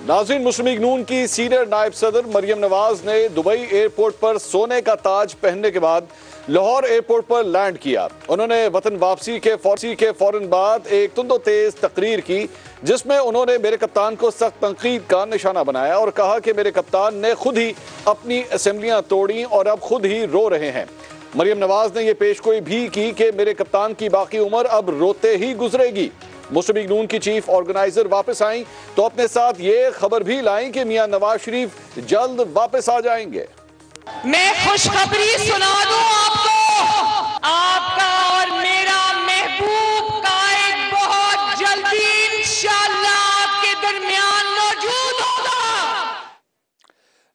नाज़रीन, मुस्लिम लीग नून की सीनियर नायब सदर मरियम नवाज ने दुबई एयरपोर्ट पर सोने का ताज पहनने के बाद लाहौर एयरपोर्ट पर लैंड किया। उन्होंने वतन वापसी के फौरन बाद एक तुंदो तेज तकरीर की, जिसमें उन्होंने मेरे कप्तान को सख्त तनकीद का निशाना बनाया और कहा कि मेरे कप्तान ने खुद ही अपनी असेंबलियां तोड़ी और अब खुद ही रो रहे हैं। मरियम नवाज ने यह पेशगोई भी की कि मेरे कप्तान की बाकी उम्र अब रोते ही गुजरेगी। मुस्लिम लीग नून की चीफ ऑर्गेनाइजर वापस आईं तो अपने साथ ये खबर भी लाईं कि मियां नवाज शरीफ जल्द वापस आ जाएंगे। मैं खुशखबरी सुना दूं आपको, आपका और मेरा महबूब कायद बहुत जल्दी इंशाअल्लाह आपके दरमियान मौजूद होगा।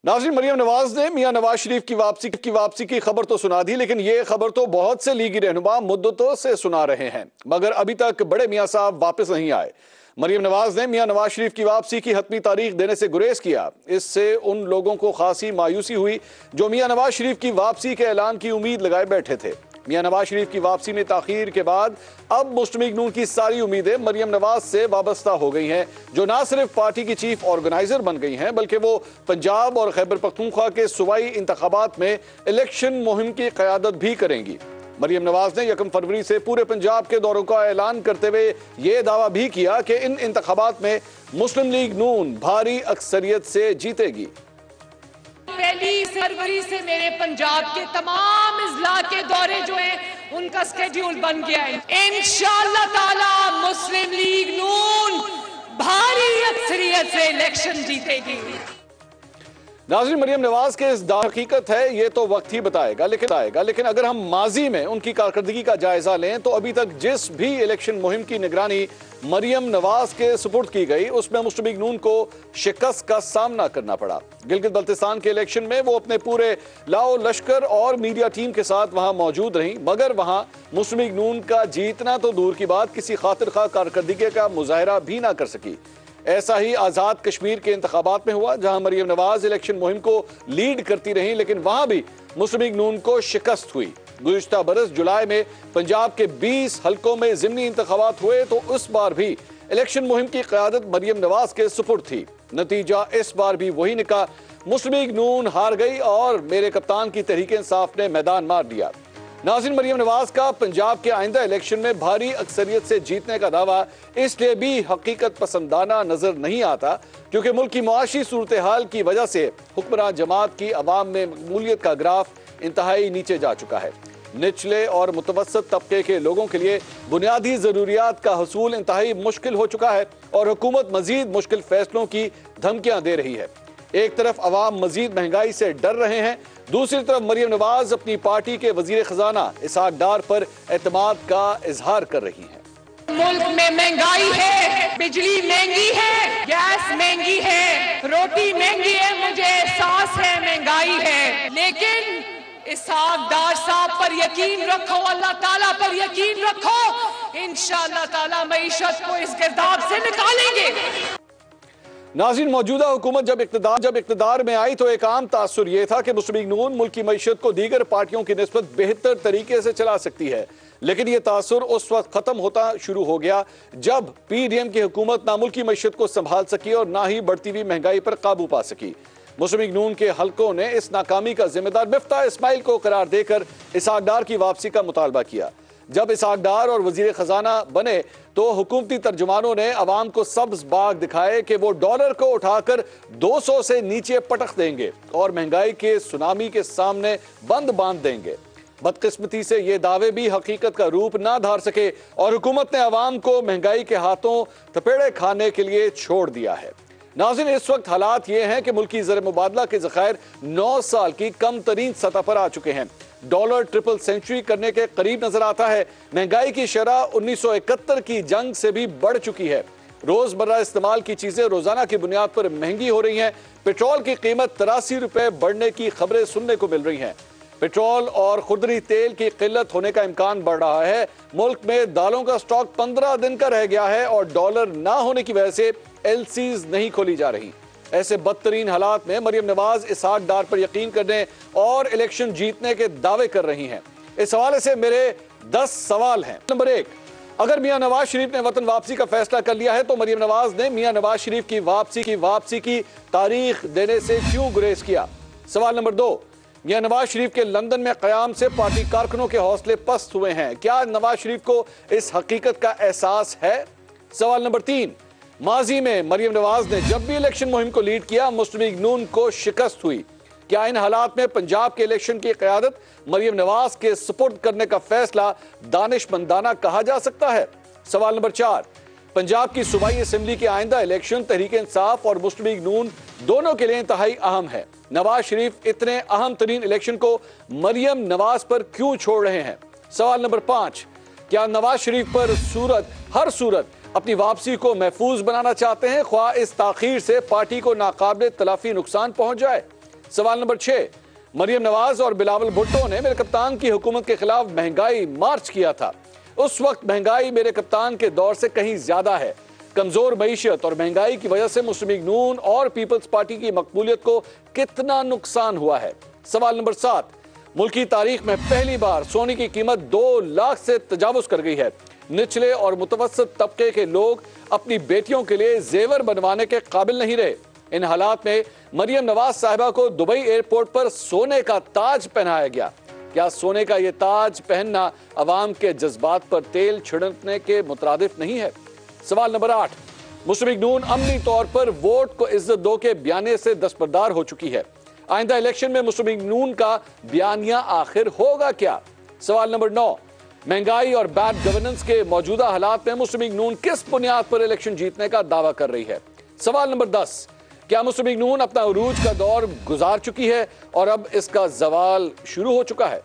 नाज़रीन, मरियम नवाज ने मियां नवाज शरीफ की वापसी की खबर तो सुना दी, लेकिन ये खबर तो बहुत से लीगी रहनुमा मुद्दतों से सुना रहे हैं, मगर अभी तक बड़े मियां साहब वापस नहीं आए। मरियम नवाज ने मियां नवाज शरीफ की वापसी की हतमी तारीख देने से गुरेज किया। इससे उन लोगों को खासी मायूसी हुई जो मियां नवाज शरीफ की वापसी के ऐलान की उम्मीद लगाए बैठे थे। मियां नवाज शरीफ की वापसी में ताखीर के बाद अब मुस्लिम लीग नून की सारी उम्मीदें मरियम नवाज से वाबस्ता हो गई हैं, जो ना सिर्फ पार्टी की चीफ ऑर्गेनाइजर बन गई हैं, बल्कि वो पंजाब और खैबर पख्तूनख्वा के सूबाई इंतखाबात में इलेक्शन मुहिम की क़यादत भी करेंगी। मरियम नवाज ने 1 फरवरी से पूरे पंजाब के दौरों का ऐलान करते हुए ये दावा भी किया कि इन इंतखाबात में मुस्लिम लीग नून भारी अक्सरियत से जीतेगी। 1 फरवरी से मेरे पंजाब के तमाम इजला के दौरे जो है उनका स्केड्यूल बन गया है। इंशाअल्लाह ताला मुस्लिम लीग नून भारी अक्सरियत से इलेक्शन जीतेगी। नाज़रीन, मरियम नवाज के इस दावे हकीकत है ये तो वक्त ही बताएगा, लेकिन अगर हम माजी में उनकी कारकर्दगी का जायजा लें तो अभी तक जिस भी इलेक्शन मुहिम की निगरानी मरियम नवाज के सुपुर्द की गई, उसमें मुस्लिम लीग नून को शिकस्त का सामना करना पड़ा। गिलगित बल्तिस्तान के इलेक्शन में वो अपने पूरे लाओ लश्कर और मीडिया टीम के साथ वहां मौजूद रहीं, मगर वहां मुस्लिम लीग नून का जीतना तो दूर की बात, किसी खातिर खा कारकर्दगी का मुजाहरा भी ना कर सकी। ऐसा ही आज़ाद कश्मीर के इंतखाबात में हुआ, जहां मरियम नवाज इलेक्शन मुहिम को लीड करती रहीं, लेकिन वहां भी मुस्लिम लीग नून को शिकस्त हुई। गुज़िश्ता बरस जुलाई में पंजाब के 20 हलकों में ज़िमनी इंतखाबात हुए तो उस बार भी इलेक्शन मुहिम की क़यादत मरियम नवाज के सुपुर्द थी। नतीजा इस बार भी वही निकला, मुस्लिम लीग नून हार गई और मेरे कप्तान की तहरीक इंसाफ ने मैदान मार दिया। नाज़रीन, मरियम नवाज का पंजाब के आइंदा इलेक्शन में भारी अक्सरियत से जीतने का दावा इसलिए भी हकीकत पसंदाना नजर नहीं आता क्योंकि मुल्क की मुआशी सूरत हाल की वजह से हुक्मरान जमात की अवाम में मकबूलियत का ग्राफ इंतहाई नीचे जा चुका है। निचले और मुतवसत तबके के लोगों के लिए बुनियादी ज़रूरियात का हसूल इंतहाई मुश्किल हो चुका है और हुकूमत मजीद मुश्किल फैसलों की धमकियां दे रही है। एक तरफ अवाम मजीद महंगाई से डर रहे हैं, दूसरी तरफ मरियम नवाज अपनी पार्टी के वजीर खजाना इसहाक डार पर एतमाद का इजहार कर रही हैं। मुल्क में महंगाई है, बिजली महंगी है, गैस महंगी है, रोटी महंगी है, मुझे एहसास है महंगाई है, लेकिन इसहाक डार साहब पर यकीन रखो, अल्लाह ताला पर यकीन रखो, इंशाअल्लाह ताला मईशत को इस गिरदाब से निकालेंगे। नाज़रीन, मौजूदा हुकूमत जब इक़्तिदार में आई तो एक आम तासुर यह था कि मुस्लिम लीग नून मुल्क की मईशत को दीगर पार्टियों की निस्बत बेहतर तरीके से चला सकती है, लेकिन यह तासुर उस वक्त खत्म होता शुरू हो गया जब PDM की हुकूमत ना मुल्क की मईशत को संभाल सकी और ना ही बढ़ती हुई महंगाई पर काबू पा सकी। मुस्लिम लीग नून के हलकों ने इस नाकामी का जिम्मेदार मिफ्ता इस्माइल को करार देकर इसहाक डार की वापसी का मुतालबा किया। जब इसहाक डार और वजीर खजाना बने तो हुकूमती तर्जुमानों ने अवाम को सब्ज बाग दिखाए कि वो डॉलर को उठाकर 200 से नीचे पटक देंगे और महंगाई के सुनामी के सामने बंद बांध देंगे। बदकिस्मती से ये दावे भी हकीकत का रूप ना धार सके और हुकूमत ने अवाम को महंगाई के हाथों थपेड़े खाने के लिए छोड़ दिया है। नाज़रीन, इस वक्त हालात ये हैं कि मुल्की ज़र मुबादला के ज़खायर 9 साल की कम तरीन सतह पर आ चुके हैं। डॉलर ट्रिपल सेंचुरी करने के करीब नजर आता है। महंगाई की शरह 1971 की जंग से भी बढ़ चुकी है। रोजमर्रा इस्तेमाल की चीजें रोजाना की बुनियाद पर महंगी हो रही हैं। पेट्रोल की कीमत 83 रुपए बढ़ने की खबरें सुनने को मिल रही हैं। पेट्रोल और खुदरी तेल की किल्लत होने का इम्कान बढ़ रहा है। मुल्क में दालों का स्टॉक 15 दिन का रह गया है और डॉलर ना होने की वजह से LCs नहीं खोली जा रही। ऐसे बदतरीन हालात में मरियम नवाज इसहाक डार पर यकीन करने और इलेक्शन जीतने के दावे कर रही हैं। इस हवाले से मेरे 10 सवाल हैं। नंबर 1, اگر میاں نواز شریف نے وطن واپسی کا فیصلہ کر لیا ہے تو مریم نواز نے میاں نواز شریف کی واپسی کی تاریخ دینے سے کیوں گریز کیا؟ سوال نمبر 2، میاں نواز شریف کے لندن میں قیام سے پارٹی کارکنوں کے حوصلے پست ہوئے ہیں، کیا نواز شریف کو اس حقیقت کا احساس ہے؟ سوال نمبر 3، ماضی میں مریم نواز نے جب بھی الیکشن مہم کو لیڈ کیا مسلم لیگ نون کو شکست ہوئی، کیا ان حالات میں پنجاب کے الیکشن کی قیادت مریم نواز کے سپرد کرنے کا فیصلہ دانشمندانہ کہا جا سکتا ہے؟ سوال نمبر 4، پنجاب کی صوبائی اسمبلی کے آئندہ الیکشن تحریک انصاف اور مسلم لیگ نون دونوں کے لیے انتہائی اہم ہے، نواز شریف اتنے اہم ترین الیکشن کو مریم نواز پر کیوں چھوڑ رہے ہیں؟ سوال نمبر 5، کیا نواز شریف پر ہر صورت اپنی واپسی کو محفوظ بنانا چاہتے ہیں خواہ اس تاخیر سے پارٹی کو ناقابل تلافی نقصان پہنچ جائے؟ سوال نمبر 6، مریم نواز اور بلاول بھٹو نے میرے کپتان کی حکومت کے خلاف مہنگائی مارچ کیا تھا، اس وقت مہنگائی میرے کپتان کے دور سے کہیں زیادہ ہے، کمزور معیشت اور مہنگائی کی وجہ سے مسلم لیگ نون اور پیپلز پارٹی کی مقبولیت کو کتنا نقصان ہوا ہے؟ سوال نمبر 7، ملکی تاریخ میں پہلی بار سونے کی قیمت 2 لاکھ سے تجاوز کر گئی ہے، نچلے اور متوسط طبقے کے لوگ اپنی بیٹیوں کے لیے زیور بنوانے کے قابل نہیں رہے، ان حالات میں مریم نواز صاحبہ کو دبئی ایئرپورٹ پر سونے کا تاج پہنایا گیا، کیا سونے کا یہ تاج پہننا عوام کے جذبات پر تیل چھڑکنے کے مترادف نہیں ہے؟ سوال نمبر 8، مسلم لیگ نون عملی طور پر ووٹ کو عزت دو کے بیانیے سے دستبردار ہو چکی ہے، آئندہ الیکشن میں مسلم لیگ نون کا بیانیہ آخر ہوگا کیا؟ سوال نمبر 9، مہنگائی اور بیڈ گورننس کے موجودہ حالات میں مسلم لیگ نون کس بنیاد پر الیکشن جیتنے کا دعویٰ کر رہی ہے؟ سوال نمبر 10، کیا مسلم لیگ نون اپنا عروج کا دور گزار چکی ہے اور اب اس کا زوال شروع ہو چکا ہے؟